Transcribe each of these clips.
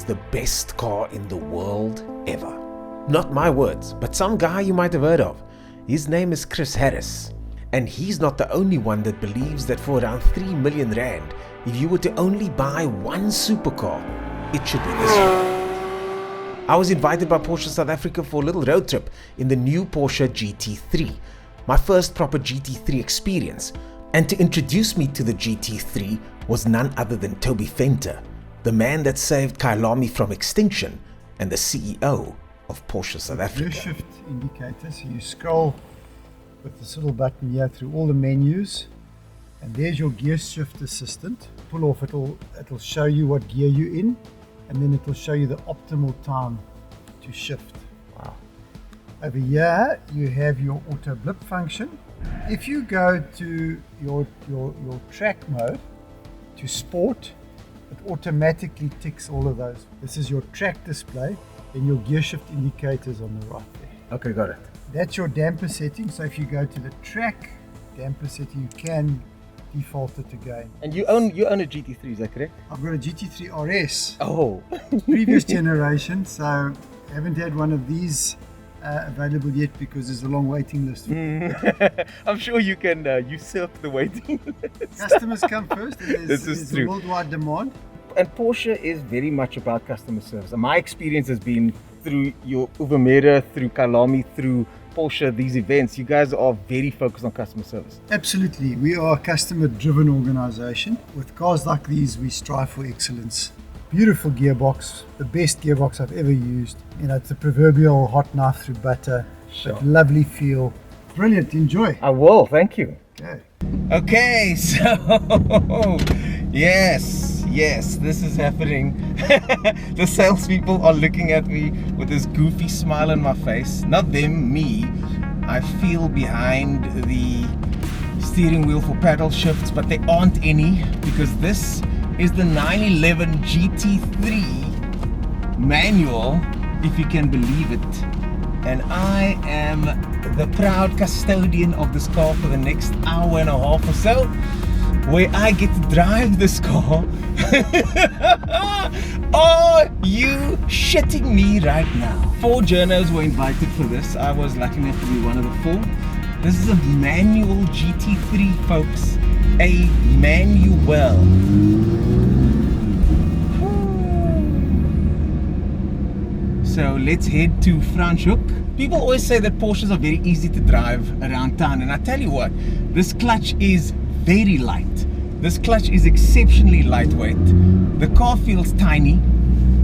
is the best car in the world ever. Not my words, but some guy you might have heard of. His name is Chris Harris. And he's not the only one that believes that for around 3 million rand, if you were to only buy one supercar, it should be this one. I was invited by Porsche South Africa for a little road trip in the new Porsche GT3, my first proper GT3 experience. And to introduce me to the GT3 was none other than Toby Venter, the man that saved Kyalami from extinction and the CEO of Porsche South Africa. Gear shift indicator, so you scroll with this little button here through all the menus, and there's your gear shift assistant. Pull off, it'll show you what gear you're in, and then it'll show you the optimal time to shift. Wow. Over here you have your auto blip function. If you go to your track mode to sport, it automatically ticks all of those. This is your track display, and your gear shift indicators on the right there. Okay, got it. That's your damper setting, so if you go to the track damper setting, you can default it again. And you own a GT3, is that correct? I've got a GT3 RS. Oh. Previous generation, so I haven't had one of these available yet because there's a long waiting list. I'm sure you can usurp the waiting list. Customers come first, and This is there's true. a worldwide demand. And Porsche is very much about customer service. My experience has been through your Uvumera, through Kyalami, through Porsche, these events. You guys are very focused on customer service. Absolutely, we are a customer-driven organization. With cars like these, we strive for excellence. Beautiful gearbox, the best gearbox I've ever used. You know, it's a proverbial hot knife through butter. Sure. But lovely feel. Brilliant, enjoy. I will, thank you. Okay. Okay, so yes, this is happening. The salespeople are looking at me with this goofy smile on my face. Not them, me. I feel behind the steering wheel for paddle shifts, but there aren't any because this is the 911 GT3 manual, if you can believe it. And I am the proud custodian of this car for the next hour and a half or so, where I get to drive this car. Are you shitting me right now? 4 journos were invited for this. I was lucky enough to be one of the 4. This is a manual GT3, folks. A manual. So let's head to Franschhoek. People always say that Porsches are very easy to drive around town, and I tell you what, this clutch is very light. This clutch is exceptionally lightweight. The car feels tiny.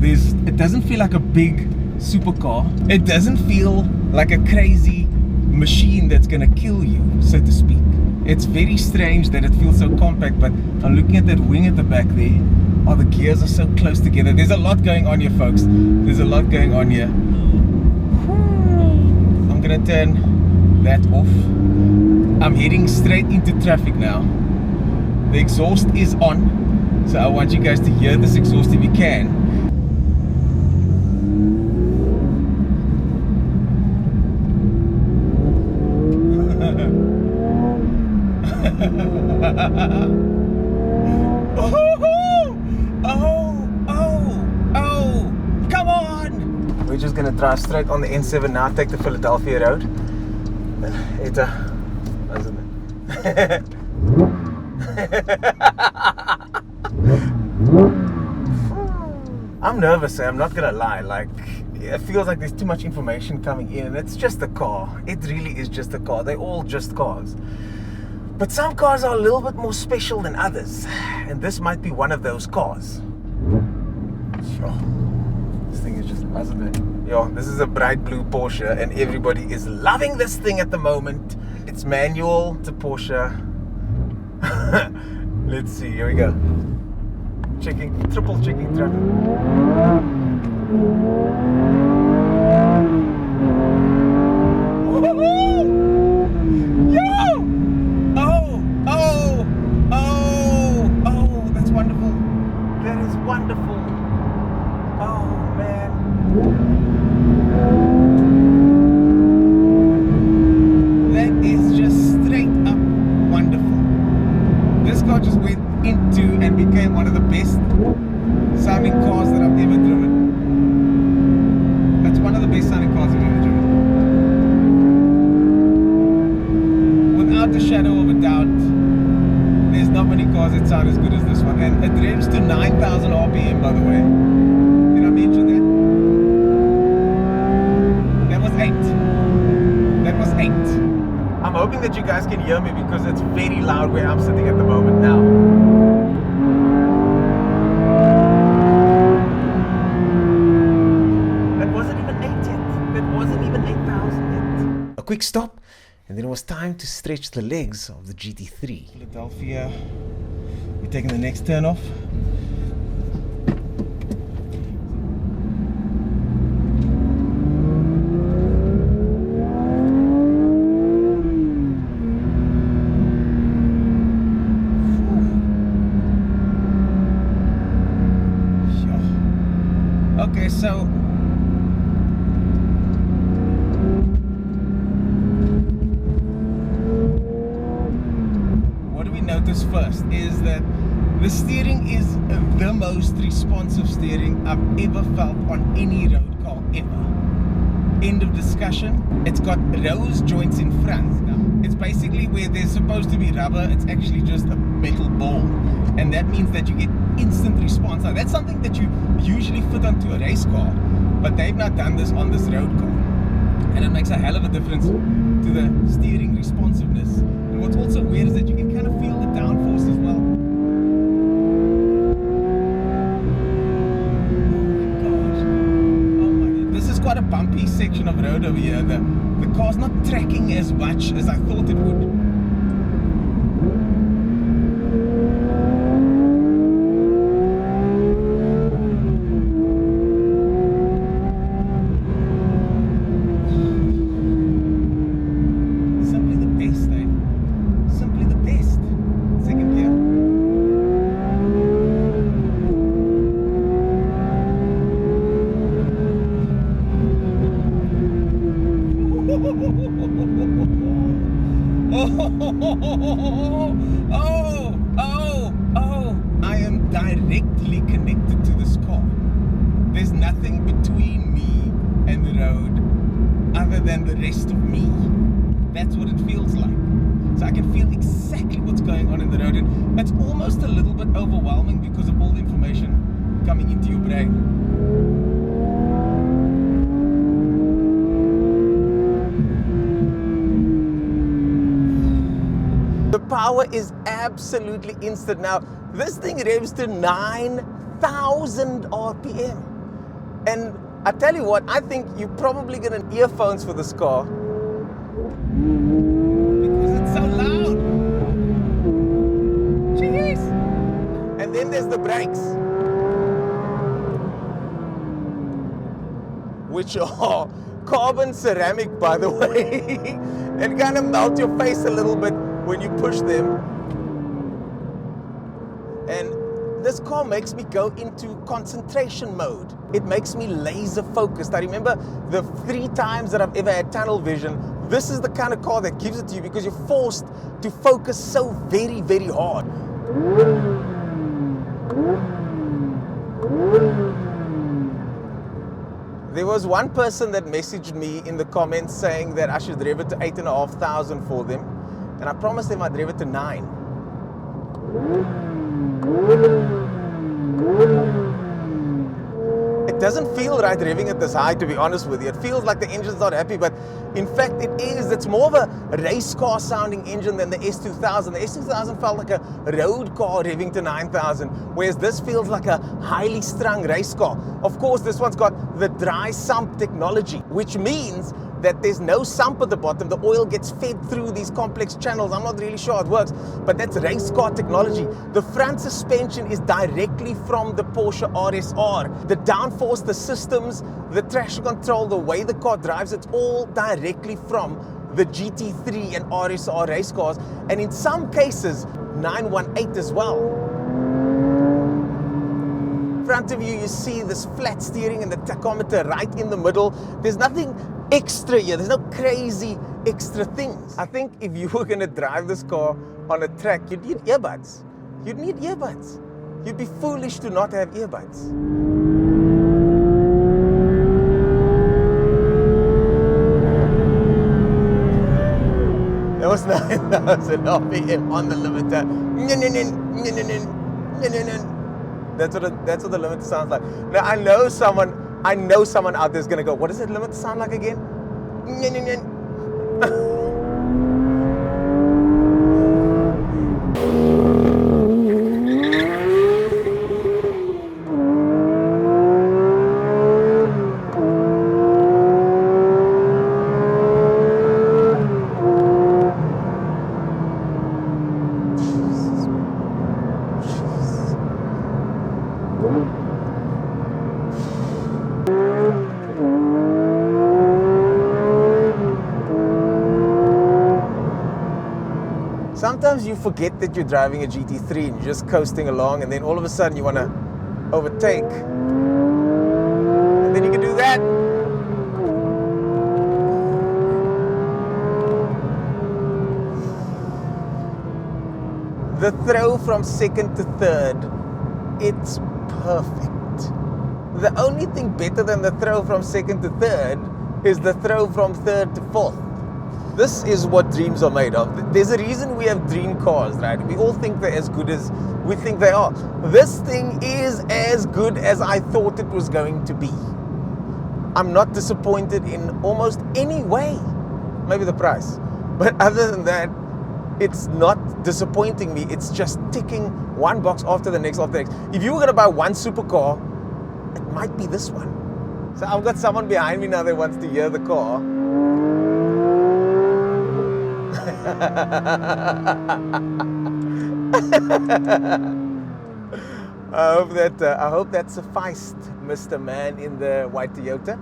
It doesn't feel like a big supercar. It doesn't feel like a crazy machine that's gonna kill you, so to speak. It's very strange that it feels so compact, but I'm looking at that wing at the back there. Oh, the gears are so close together. There's a lot going on here, folks. There's a lot going on here. I'm gonna turn that off. I'm heading straight into traffic now. The exhaust is on, so I want you guys to hear this exhaust if you can. Oh, come on! We're just gonna drive straight on the N7 now, take the Philadelphia road. I'm nervous, I'm not gonna lie. Like, it feels like there's too much information coming in, and it's just a car. It really is just a car. They're all just cars. But some cars are a little bit more special than others, and this might be one of those cars. Sure. This thing is just buzzing. Yo, this is a bright blue Porsche, and everybody is loving this thing at the moment. It's manual to Porsche. Let's see, here we go. Triple checking traffic. That's wonderful. That is wonderful. Oh man. That is just straight up wonderful. This car just went into and became one of the best sounding cars that I've ever driven. kind of cars I've ever driven. Without a shadow of a doubt, there's not many cars that sound as good as this one. And it revs to 9,000 RPM, by the way. Did I mention that? That was 8. That was 8. I'm hoping that you guys can hear me because it's very loud where I'm sitting at the moment now. That wasn't even 8 yet. That wasn't even 8,000 yet. A quick stop, and then it was time to stretch the legs of the GT3. Philadelphia. We're taking the next turn off. Okay, so what do we notice first is that the steering is the most responsive steering I've ever felt on any road car ever. End of discussion. It's got rose joints in front. Now, it's basically where there's supposed to be rubber, it's actually just a metal ball. And that means that you get instant response. Now, that's something that you usually fit onto a race car, but they've not done this on this road car. And it makes a hell of a difference to the steering responsiveness. And what's also weird is that you can kind of feel the downforce as well. Quite a bumpy section of road over here. The car's not tracking as much as I thought it would. Simply the best, eh? Simply the best. Second gear. Oh, I am directly connected to this car. There's nothing between me and the road other than the rest of me. That's what it feels like. So I can feel exactly what's going on in the road, and it's almost a little bit overwhelming because of all the information coming into your brain. The power is absolutely instant. Now, this thing revs to 9,000 RPM. And I tell you what, I think you're probably going to need earphones for this car. Because it's so loud. Jeez. And then there's the brakes, which are carbon ceramic, by the way. And kind of melt your face a little bit when you push them. And this car makes me go into concentration mode. It makes me laser focused. I remember the 3 times that I've ever had tunnel vision. This is the kind of car that gives it to you because you're forced to focus so very, very hard. There was one person that messaged me in the comments saying that I should rev it to 8,500 for them. And I promised them I'd rev it to 9. It doesn't feel right revving at this high, to be honest with you. It feels like the engine's not happy, but in fact it is. It's more of a race car sounding engine than the S2000. The S2000 felt like a road car revving to 9,000, whereas this feels like a highly strung race car. Of course, this one's got the dry sump technology, which means that there's no sump at the bottom. The oil gets fed through these complex channels. I'm not really sure how it works, but that's race car technology. The front suspension is directly from the Porsche RSR. The downforce, the systems, the traction control, the way the car drives, it's all directly from the GT3 and RSR race cars, and in some cases 918 as well. In front of you see this flat steering and the tachometer right in the middle. There's nothing extra here. There's no crazy extra things. I think if you were going to drive this car on a track, you'd need earbuds. You'd need earbuds. You'd be foolish to not have earbuds. North 9000 RPM on the limiter. That's what the limiter sounds like. Now I know someone out there is gonna go, what does that limiter sound like again? Sometimes you forget that you're driving a GT3 and you're just coasting along, and then all of a sudden you want to overtake, and then you can do that. The throw from second to third, it's perfect. The only thing better than the throw from second to third is the throw from third to fourth. This is what dreams are made of. There's a reason we have dream cars, right? We all think they're as good as we think they are. This thing is as good as I thought it was going to be. I'm not disappointed in almost any way. Maybe the price. But other than that, it's not disappointing me. It's just ticking one box after the next after the next. If you were going to buy one supercar, it might be this one. So I've got someone behind me now that wants to hear the car. I hope that sufficed, Mr. Man in the white Toyota.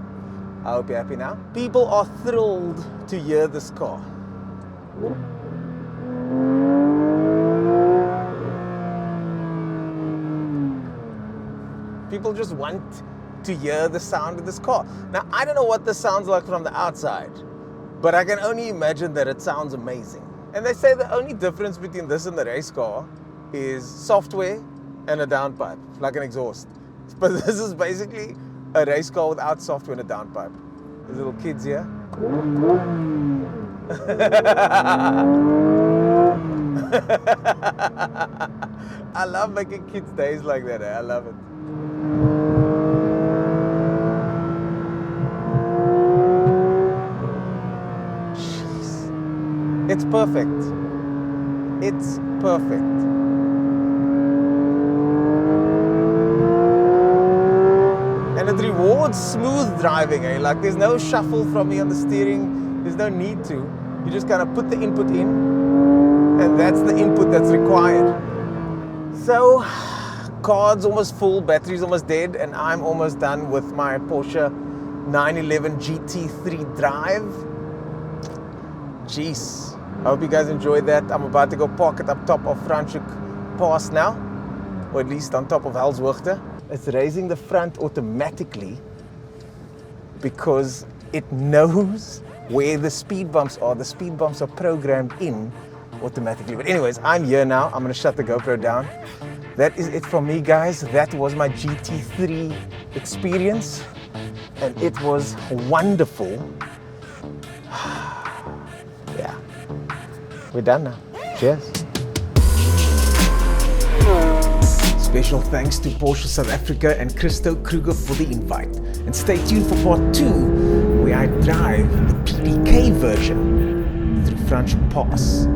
I hope you're happy now. People are thrilled to hear this car. People just want to hear the sound of this car. Now, I don't know what this sounds like from the outside, but I can only imagine that it sounds amazing. And they say the only difference between this and the race car is software and a downpipe, like an exhaust. But this is basically a race car without software and a downpipe. There's little kids here. I love making kids' days like that. I love it. It's perfect. It's perfect. And it rewards smooth driving, eh? Like there's no shuffle from me on the steering. There's no need to. You just kind of put the input in, and that's the input that's required. So, card's almost full, battery's almost dead, and I'm almost done with my Porsche 911 GT3 drive. Jeez. I hope you guys enjoyed that. I'm about to go park it up top of Franschhoek Pass now, or at least on top of Helshoogte. It's raising the front automatically because it knows where the speed bumps are. The speed bumps are programmed in automatically. But anyways, I'm here now. I'm going to shut the GoPro down. That is it from me, guys. That was my GT3 experience, and it was wonderful. Yeah. We're done now. Cheers. Special thanks to Porsche South Africa and Christo Kruger for the invite. And stay tuned for part 2, where I drive the PDK version through Franschhoek Pass.